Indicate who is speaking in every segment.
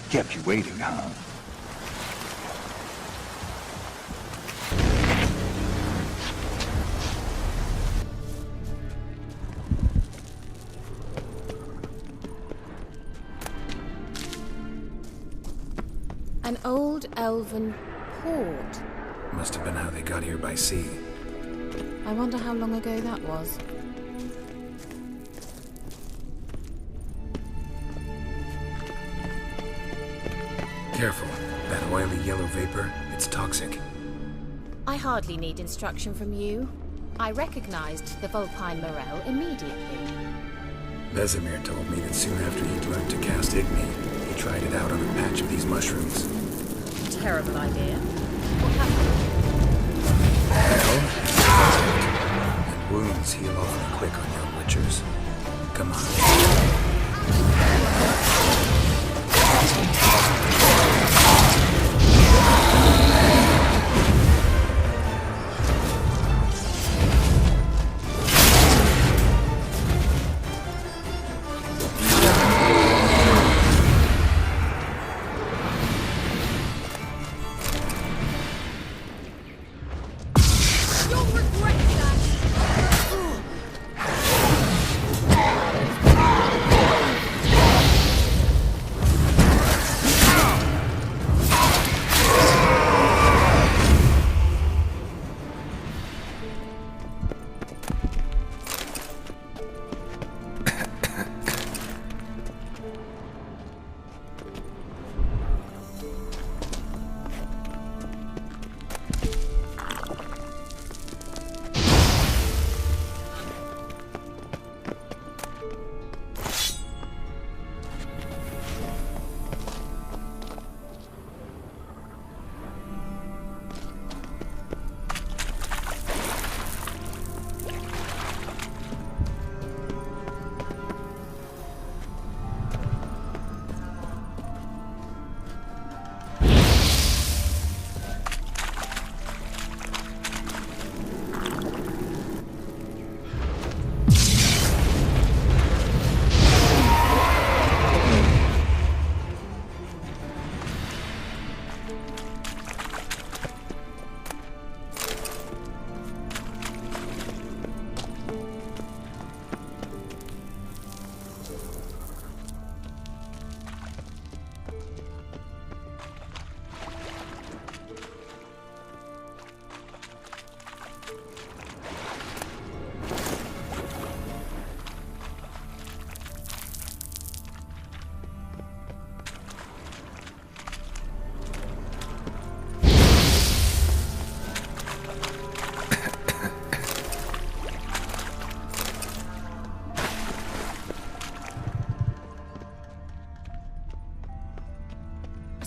Speaker 1: Kept you waiting, huh?
Speaker 2: An old elven port.
Speaker 3: Must have been how they got here by sea.
Speaker 2: I wonder how long ago that was.
Speaker 3: Careful. That oily yellow vapor, it's toxic.
Speaker 2: I hardly need instruction from you. I recognized the Vulpine Morel immediately.
Speaker 3: Vesemir told me that soon after he'd learned to cast Igni, he tried it out on a patch of these mushrooms.
Speaker 2: Terrible idea. What happened?
Speaker 3: Well, and wounds heal awfully quick on young witchers. Come on.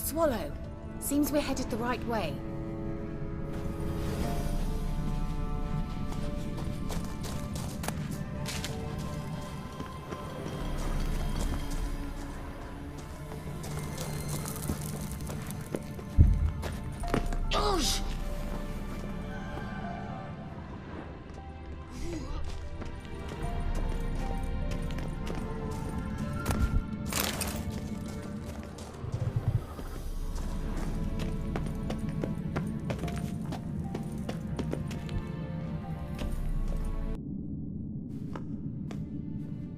Speaker 2: Swallow. Seems we're headed the right way.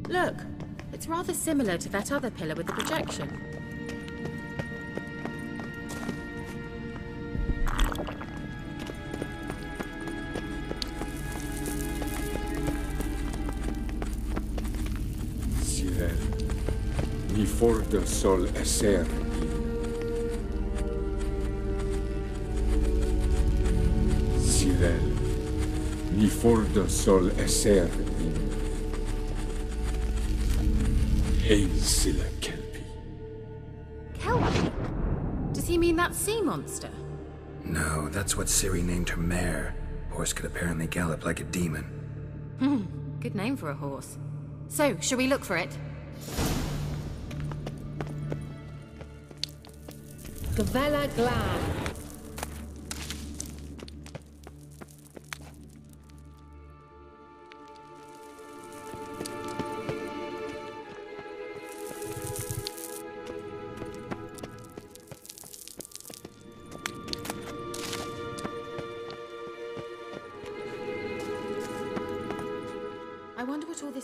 Speaker 2: Look, it's rather similar to that other pillar with the projection.
Speaker 4: Sirel, ni for de sol eser. Sirel, ni for de sol eser. Silla Kelpie.
Speaker 2: Kelpie? Does he mean that sea monster?
Speaker 3: No, that's what Ciri named her mare. Horse could apparently gallop like a demon.
Speaker 2: Good name for a horse. So, shall we look for it?
Speaker 5: Gavella Glad.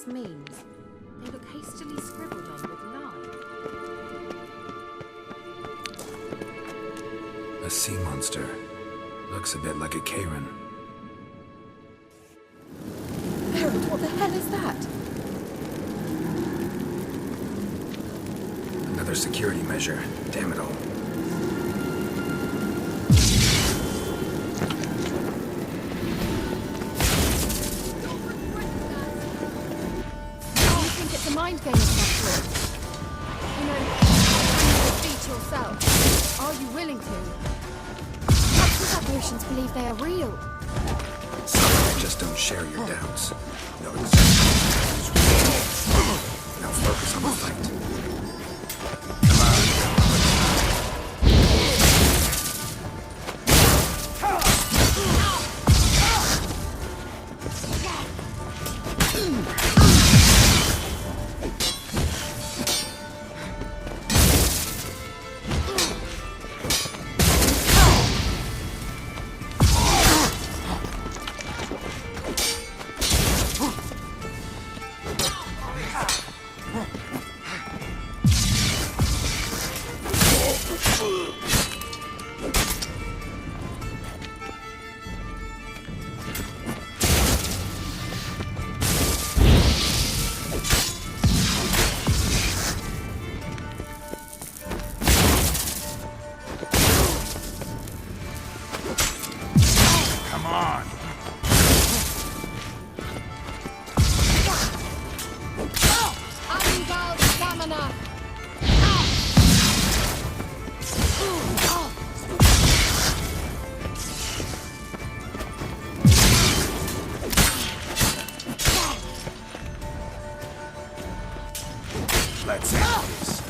Speaker 2: this means. They look hastily scribbled on with lime.
Speaker 3: A sea monster. Looks a bit like a Karen.
Speaker 2: Geralt, what the hell is that?
Speaker 3: Another security measure. Damn it all.
Speaker 2: I think it's a mind game of some sort. You know, you defeat yourself. Are you willing to? Perhaps the apparitions believe they are real.
Speaker 3: Some just don't share your doubts. No exactly. Now focus on the fight. Let's end this.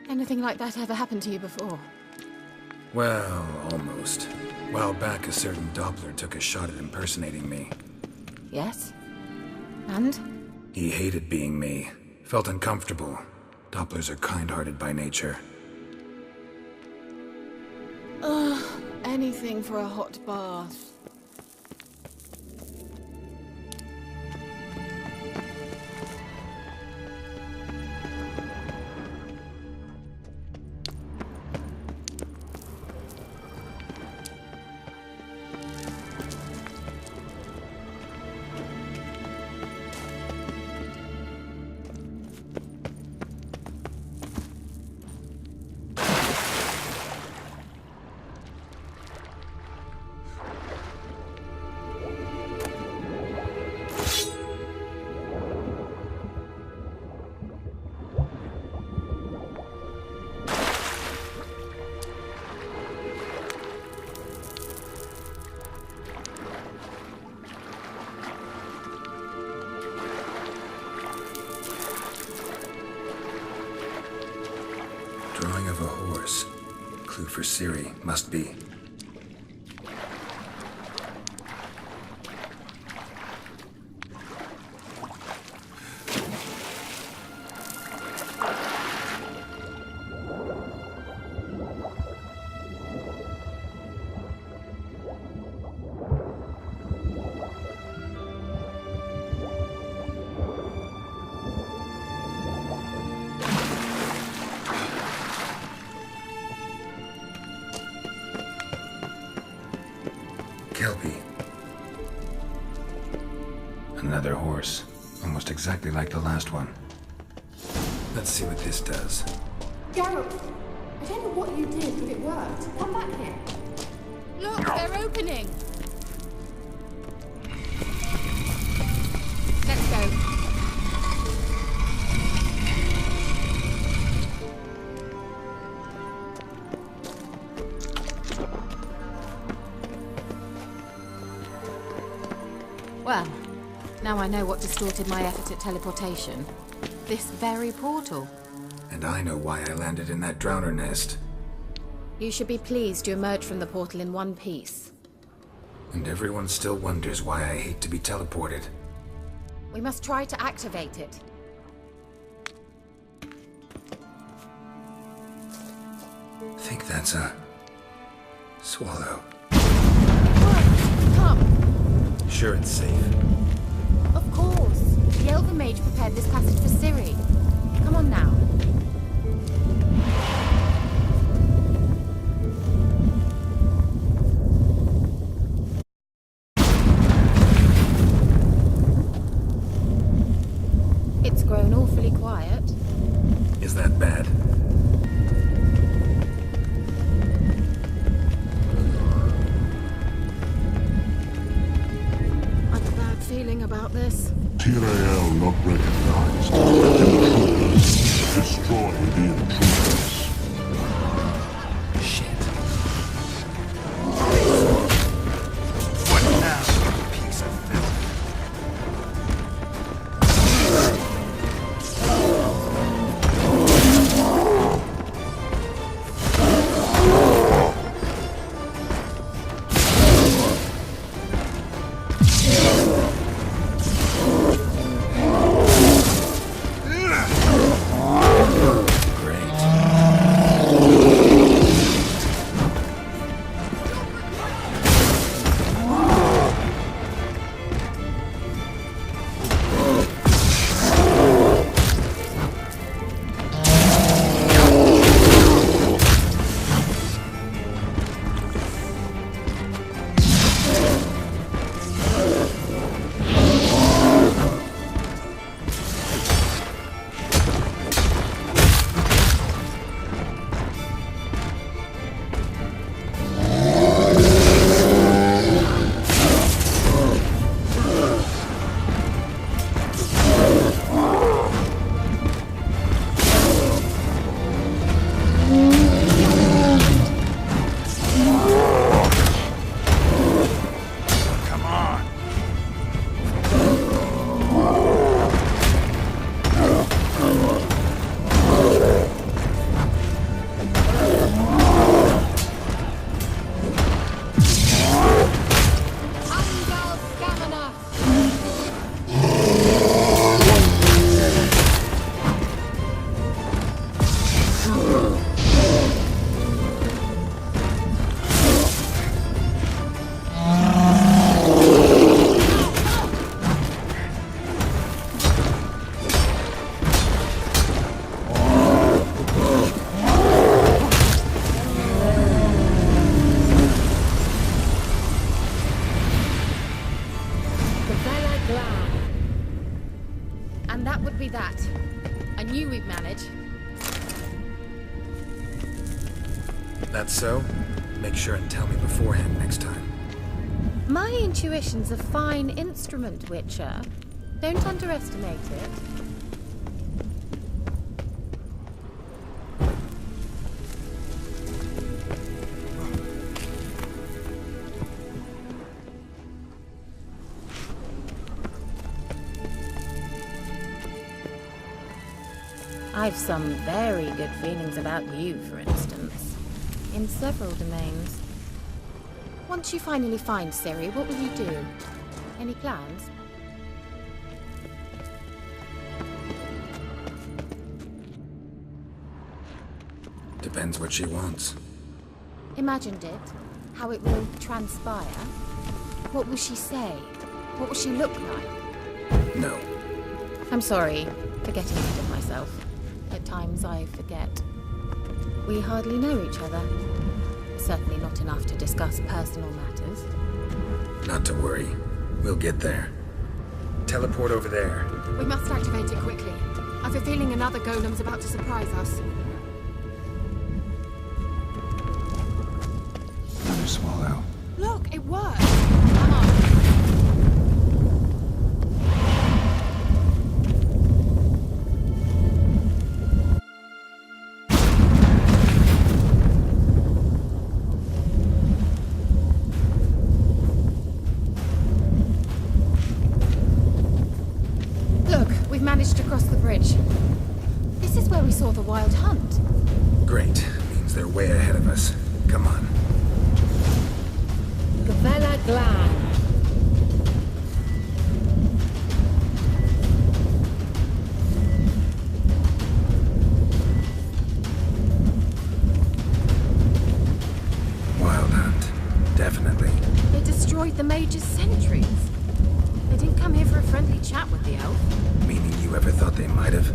Speaker 2: Anything like that ever happened to you before?
Speaker 3: Well, almost. A while back, a certain Doppler took a shot at impersonating me.
Speaker 2: Yes? And?
Speaker 3: He hated being me. Felt uncomfortable. Dopplers are kind-hearted by nature.
Speaker 2: Ugh, anything for a hot bath.
Speaker 3: Drawing of a horse. Clue for Ciri, must be. Kelpie. Another horse. Almost exactly like the last one. Let's see what this does.
Speaker 5: Geralt, I don't know what you did, but it worked. Come back here.
Speaker 2: Look, they're opening! Let's go. Well, now I know what distorted my effort at teleportation. This very portal.
Speaker 3: And I know why I landed in that drowner nest.
Speaker 2: You should be pleased you emerged from the portal in one piece.
Speaker 3: And everyone still wonders why I hate to be teleported.
Speaker 2: We must try to activate it.
Speaker 3: Think that's a... swallow.
Speaker 2: Can't come?
Speaker 3: Sure it's safe.
Speaker 2: Of course. The Elven Mage prepared this passage for Ciri. Come on now. It's grown awfully quiet.
Speaker 3: Is that bad?
Speaker 2: I've a bad feeling about this.
Speaker 1: Tyrael not recognized. Intruders. Destroy the intruders.
Speaker 3: Shit. What now, you piece of filth?
Speaker 2: And that would be that. I knew we'd manage.
Speaker 3: That's so? Make sure and tell me beforehand next time.
Speaker 2: My intuition's a fine instrument, Witcher. Don't underestimate it. I've some very good feelings about you, for instance. In several domains. Once you finally find Ciri, what will you do? Any plans?
Speaker 3: Depends what she wants.
Speaker 2: Imagined it. How it will transpire. What will she say? What will she look like?
Speaker 3: No.
Speaker 2: I'm sorry for getting ahead of myself. At times I forget. We hardly know each other. Certainly not enough to discuss personal matters.
Speaker 3: Not to worry. We'll get there. Teleport over there.
Speaker 5: We must activate it quickly. I've a feeling another golem's about to surprise us.
Speaker 3: Another swallow.
Speaker 5: Look, it worked! Come on.
Speaker 2: Managed to cross the bridge. This is where we saw the wild hunt.
Speaker 3: Great. Means they're way ahead of us. Come on.
Speaker 2: Gavella Glan.
Speaker 3: Wild hunt. Definitely.
Speaker 2: They destroyed the mage's the elf.
Speaker 3: Meaning you ever thought they might have?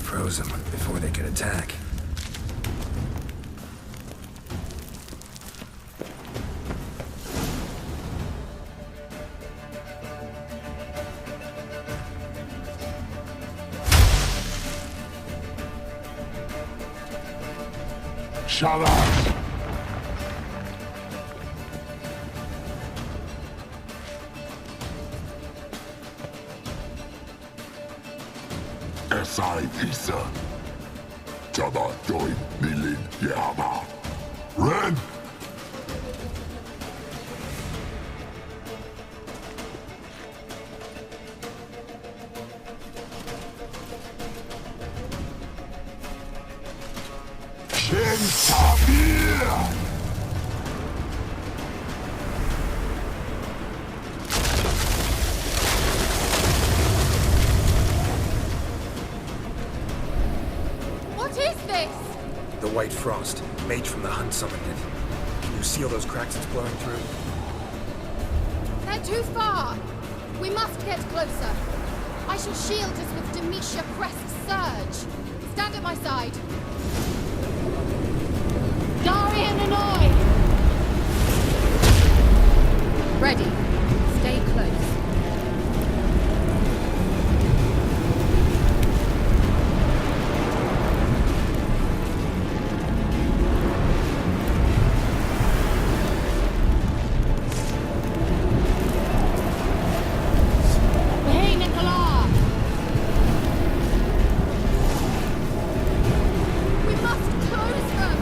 Speaker 3: Froze them before they could attack.
Speaker 1: Shut up! Esai Pisa. Jada Doi Nilin Yama. Ren! Kentabir!
Speaker 2: What is this?
Speaker 3: The White Frost. Mage from the Hunt summoned it. Can you seal those cracks it's blowing through?
Speaker 2: They're too far. We must get closer. I shall shield us with Demetia Crest Surge. Stand at my side. Darian and I! Ready. Stay close. Hey, Nicola! We must close them!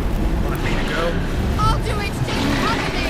Speaker 3: Want me to go?
Speaker 2: I'll do it! Just cover me!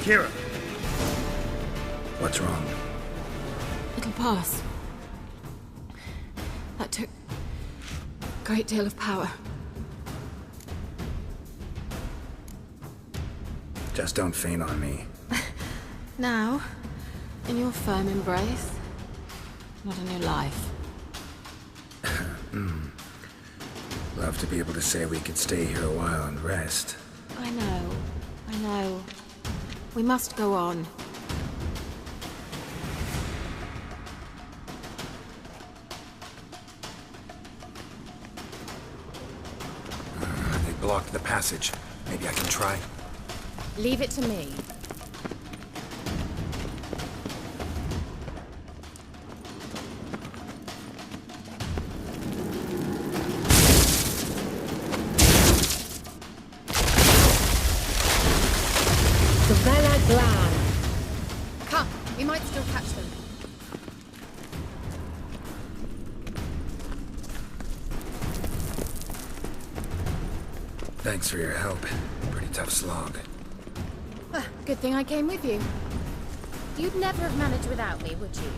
Speaker 3: Keira! What's wrong?
Speaker 2: It'll pass. That took a great deal of power.
Speaker 3: Just don't faint on me.
Speaker 2: Now, in your firm embrace, not a new life.
Speaker 3: Love to be able to say we could stay here a while and rest.
Speaker 2: I know. We must go on.
Speaker 3: They blocked the passage. Maybe I can try.
Speaker 2: Leave it to me. Come, we might still catch them.
Speaker 3: Thanks for your help. Pretty tough slog.
Speaker 2: Good thing I came with you. You'd never have managed without me, would you?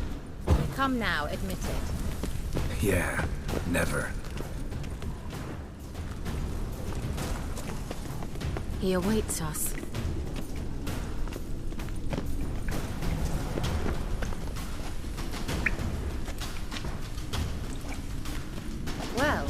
Speaker 2: Come now, admit it.
Speaker 3: Yeah, never.
Speaker 2: He awaits us. Well.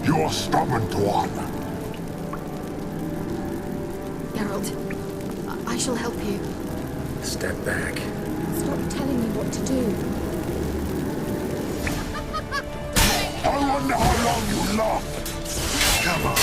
Speaker 1: You're stubborn one.
Speaker 2: Geralt, I shall help you.
Speaker 3: Step back.
Speaker 2: Stop telling me what to do.
Speaker 1: I wonder how long you last.
Speaker 3: Come on.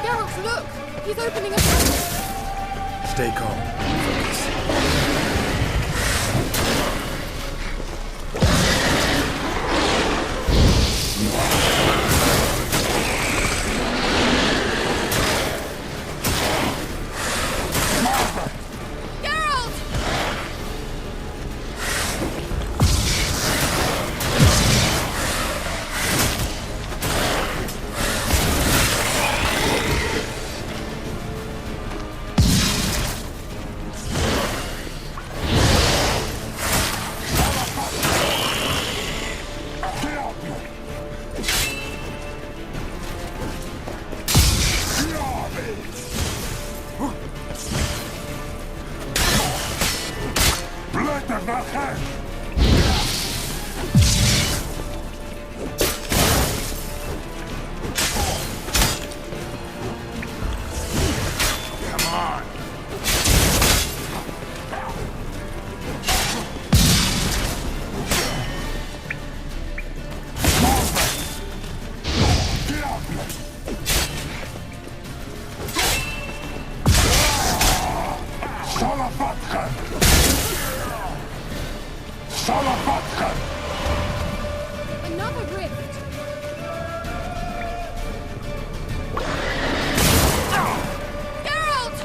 Speaker 2: Geralt, look! He's opening a passage!
Speaker 3: Stay calm. Focus.
Speaker 2: Another rift! Geralt!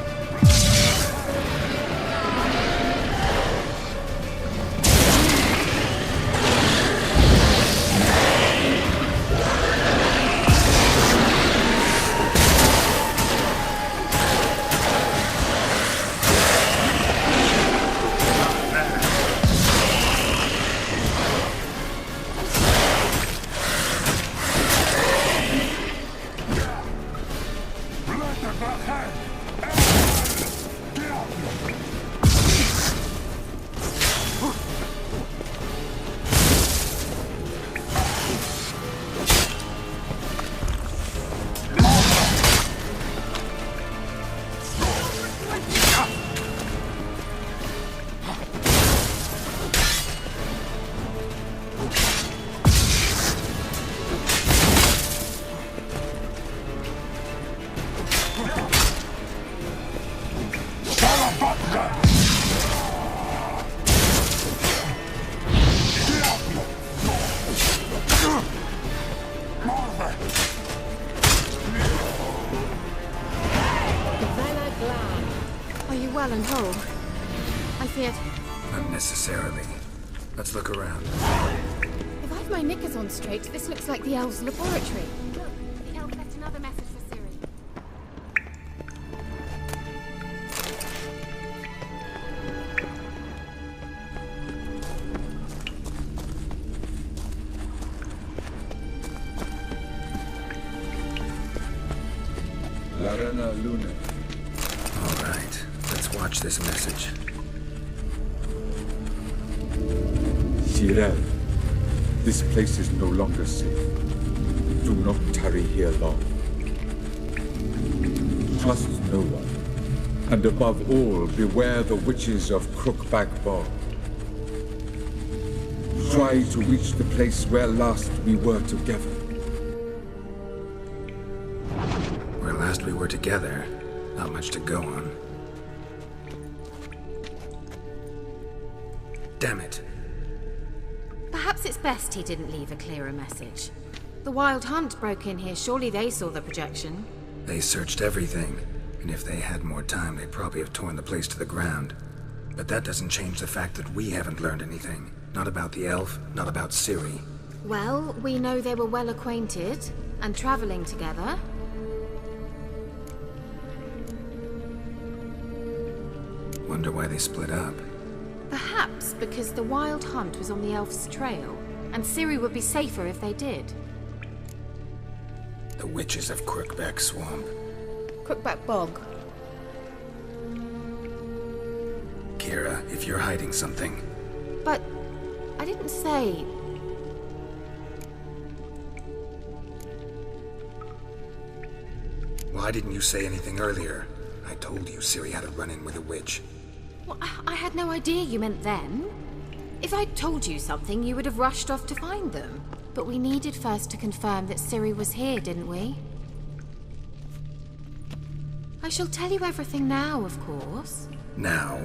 Speaker 2: Are you well and whole? I feared...
Speaker 3: Not necessarily. Let's look around.
Speaker 2: If I've my knickers on straight, this looks like the elves' laboratory. Look, the elf left another message for Ciri.
Speaker 4: Larena Luna.
Speaker 3: All right, let's watch this message.
Speaker 4: Geralt, this place is no longer safe. Do not tarry here long. Trust no one. And above all, beware the witches of Crookback Bog. Try to reach the place where last we were together.
Speaker 3: Where last we were together, not much to go on. Damn it.
Speaker 2: Perhaps it's best he didn't leave a clearer message. The Wild Hunt broke in here. Surely they saw the projection.
Speaker 3: They searched everything, and if they had more time, they'd probably have torn the place to the ground. But that doesn't change the fact that we haven't learned anything. Not about the elf, not about Ciri.
Speaker 2: Well, we know they were well acquainted and traveling together.
Speaker 3: Wonder why they split up.
Speaker 2: Perhaps because the Wild Hunt was on the elf's trail, and Ciri would be safer if they did.
Speaker 3: The witches of Crookback Swamp.
Speaker 2: Crookback Bog.
Speaker 3: Keira, if you're hiding something...
Speaker 2: But I didn't say...
Speaker 3: Why didn't you say anything earlier? I told you Ciri had a run-in with a witch.
Speaker 2: Well, I had no idea you meant then. If I'd told you something, you would have rushed off to find them. But we needed first to confirm that Ciri was here, didn't we? I shall tell you everything now, of course.
Speaker 3: Now?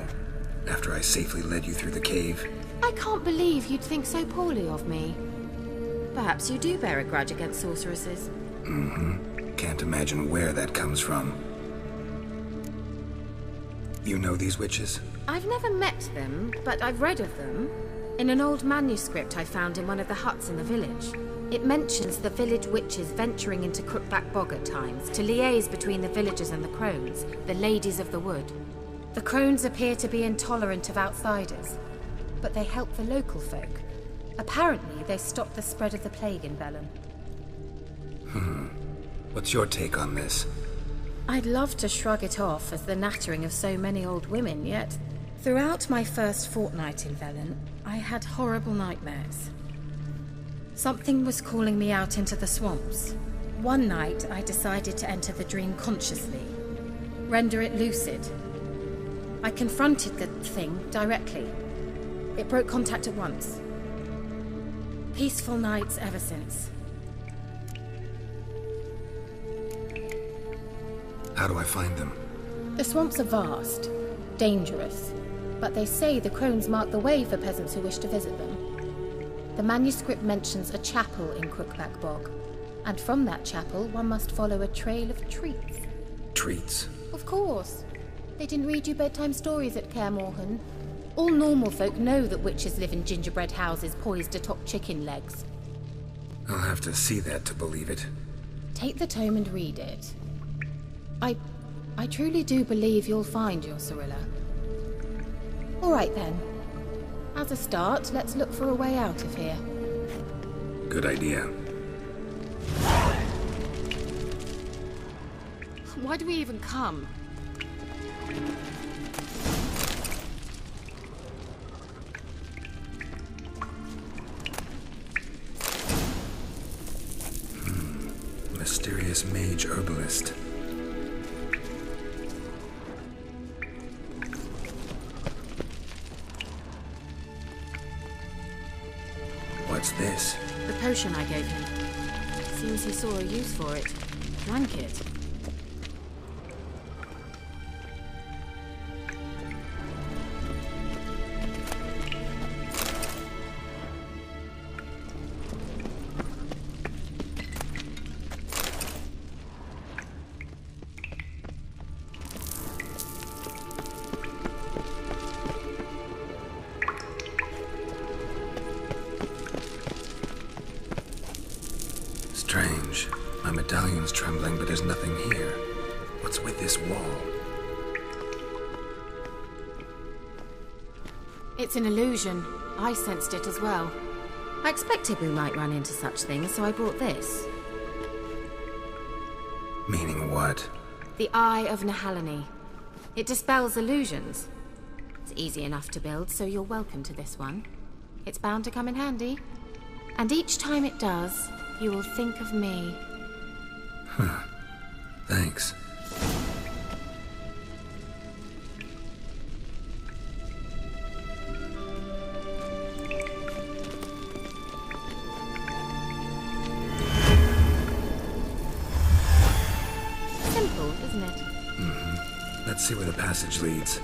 Speaker 3: After I safely led you through the cave?
Speaker 2: I can't believe you'd think so poorly of me. Perhaps you do bear a grudge against sorceresses.
Speaker 3: Mm-hmm. Can't imagine where that comes from. You know these witches?
Speaker 2: I've never met them, but I've read of them. In an old manuscript I found in one of the huts in the village. It mentions the village witches venturing into Crookback Bog at times to liaise between the villagers and the crones, the ladies of the wood. The crones appear to be intolerant of outsiders, but they help the local folk. Apparently, they stopped the spread of the plague in Bellum.
Speaker 3: What's your take on this?
Speaker 2: I'd love to shrug it off as the nattering of so many old women, yet Throughout my first fortnight in Velen, I had horrible nightmares. Something was calling me out into the swamps. One night, I decided to enter the dream consciously, render it lucid. I confronted the thing directly. It broke contact at once. Peaceful nights ever since.
Speaker 3: How do I find them?
Speaker 2: The swamps are vast, dangerous, but they say the crones mark the way for peasants who wish to visit them. The manuscript mentions a chapel in Crookback Bog, and from that chapel one must follow a trail of treats.
Speaker 3: Treats?
Speaker 2: Of course. They didn't read you bedtime stories at Kaer Morhen. All normal folk know that witches live in gingerbread houses poised atop chicken legs.
Speaker 3: I'll have to see that to believe it.
Speaker 2: Take the tome and read it. I truly do believe you'll find your Cirilla. All right then. As a start, let's look for a way out of here.
Speaker 3: Good idea.
Speaker 2: Why do we even come?
Speaker 3: Mysterious mage herbalist. What's this?
Speaker 2: The potion I gave him. Seems he saw a use for it. Drank it.
Speaker 3: Strange. My medallion's trembling, but there's nothing here. What's with this wall?
Speaker 2: It's an illusion. I sensed it as well. I expected we might run into such things, so I brought this.
Speaker 3: Meaning what?
Speaker 2: The Eye of Nahalani. It dispels illusions. It's easy enough to build, so you're welcome to this one. It's bound to come in handy. And each time it does, you will think of me.
Speaker 3: Huh. Thanks.
Speaker 2: Simple, isn't it?
Speaker 3: Mm-hmm. Let's see where the passage leads.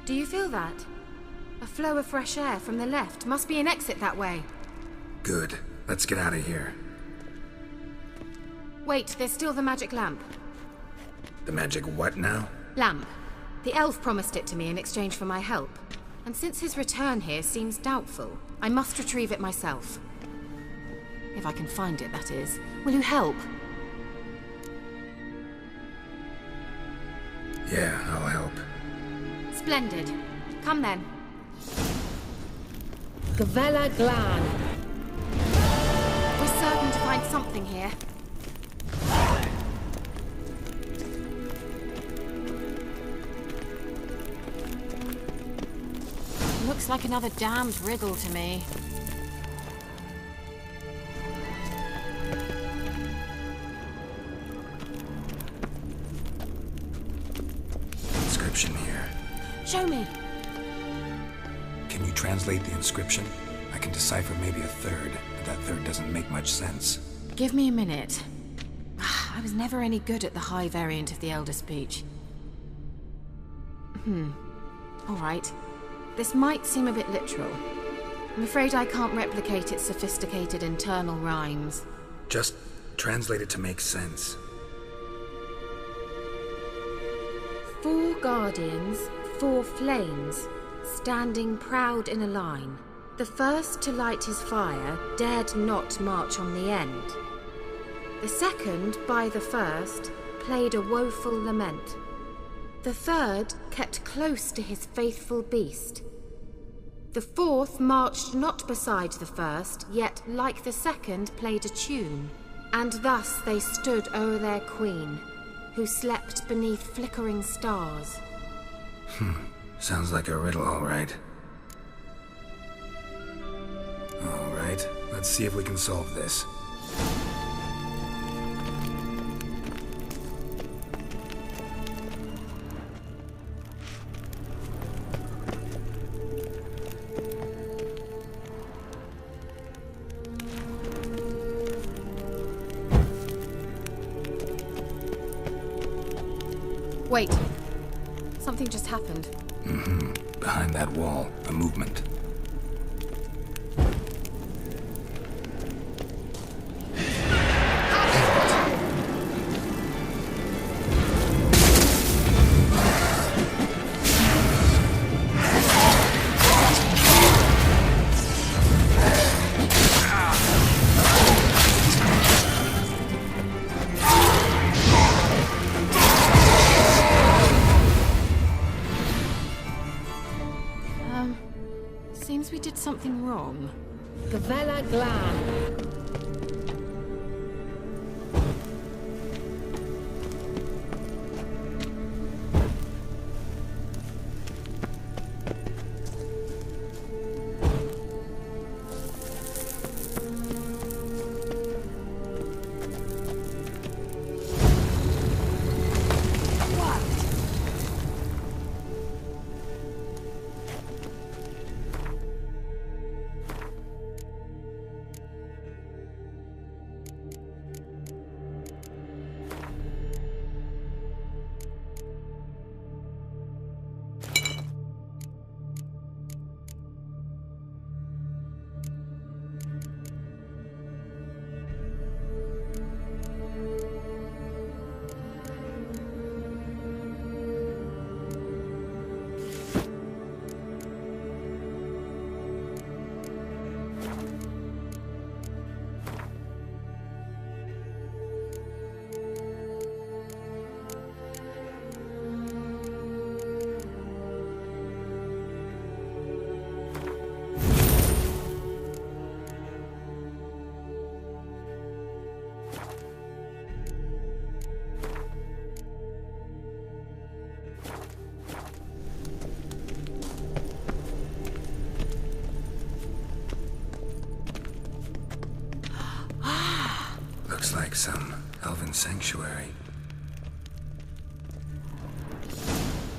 Speaker 2: Do you feel that? A flow of fresh air from the left. Must be an exit that way.
Speaker 3: Good. Let's get out of here.
Speaker 2: Wait, there's still the magic lamp.
Speaker 3: The magic what now?
Speaker 2: Lamp. The elf promised it to me in exchange for my help. And since his return here seems doubtful, I must retrieve it myself. If I can find it, that is. Will you help?
Speaker 3: Yeah, I'll help.
Speaker 2: Splendid. Come then.
Speaker 6: Gavella Glan.
Speaker 2: We're certain to find something here. Looks like another damned wriggle to me.
Speaker 3: Inscription here.
Speaker 2: Show me.
Speaker 3: Can you translate the inscription? I can decipher maybe a third, but that third doesn't make much sense.
Speaker 2: Give me a minute. I was never any good at the high variant of the Elder Speech. All right. This might seem a bit literal. I'm afraid I can't replicate its sophisticated internal rhymes.
Speaker 3: Just translate it to make sense.
Speaker 2: 4 guardians, 4 flames, standing proud in a line. The first to light his fire dared not march on the end. The second, by the first, played a woeful lament. The third kept close to his faithful beast. The fourth marched not beside the first, yet, like the second, played a tune. And thus they stood o'er their queen, who slept beneath flickering stars.
Speaker 3: Sounds like a riddle, all right. All right, let's see if we can solve this.
Speaker 2: Wait. Something just happened.
Speaker 3: Behind that wall, a movement.
Speaker 2: Seems we did something wrong. Gavella Glan.
Speaker 3: Looks like some elven sanctuary.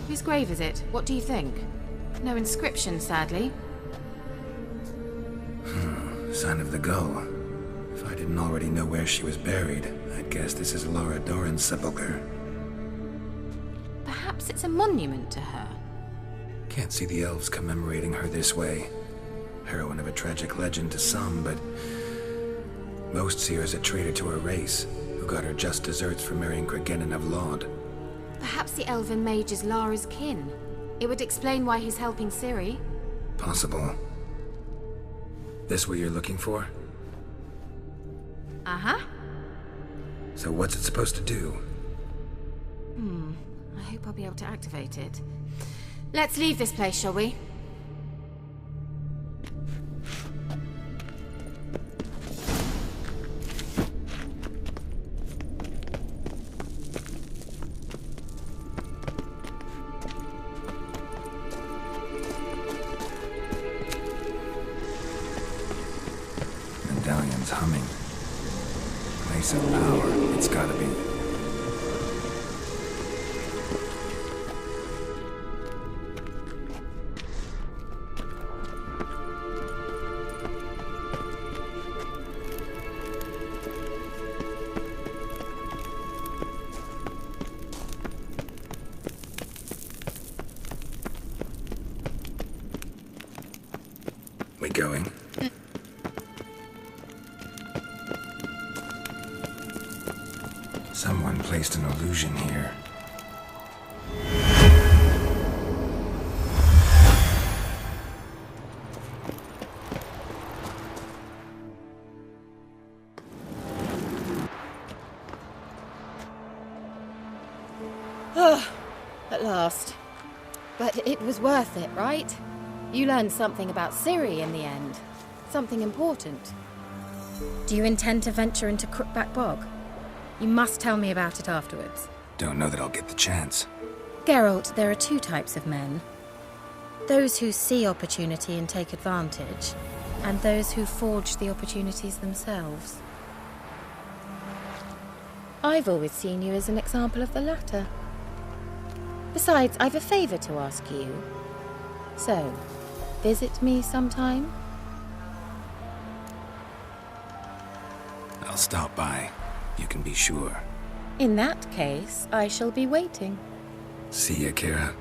Speaker 2: Whose grave is it? What do you think? No inscription, sadly.
Speaker 3: Sign of the gull. If I didn't already know where she was buried, I'd guess this is Laura Doran's sepulcher.
Speaker 2: Perhaps it's a monument to her.
Speaker 3: Can't see the elves commemorating her this way. Heroine of a tragic legend to some, but most see her as a traitor to her race, who got her just desserts for marrying Cregennan of Laud.
Speaker 2: Perhaps the elven mage is Lara's kin. It would explain why he's helping Ciri.
Speaker 3: Possible. This what you're looking for?
Speaker 2: Uh-huh.
Speaker 3: So what's it supposed to do?
Speaker 2: I hope I'll be able to activate it. Let's leave this place, shall we?
Speaker 3: Medallion's humming. Place of power, it's gotta be. We going? Someone placed an illusion here.
Speaker 2: At last. last. But it was worth it, right? You learned something about Ciri in the end. Something important. Do you intend to venture into Crookback Bog? You must tell me about it afterwards.
Speaker 3: Don't know that I'll get the chance.
Speaker 2: Geralt, there are two types of men. Those who see opportunity and take advantage, and those who forge the opportunities themselves. I've always seen you as an example of the latter. Besides, I've a favor to ask you. So, visit me sometime?
Speaker 3: I'll stop by. You can be sure.
Speaker 2: In that case, I shall be waiting.
Speaker 3: See ya, Keira.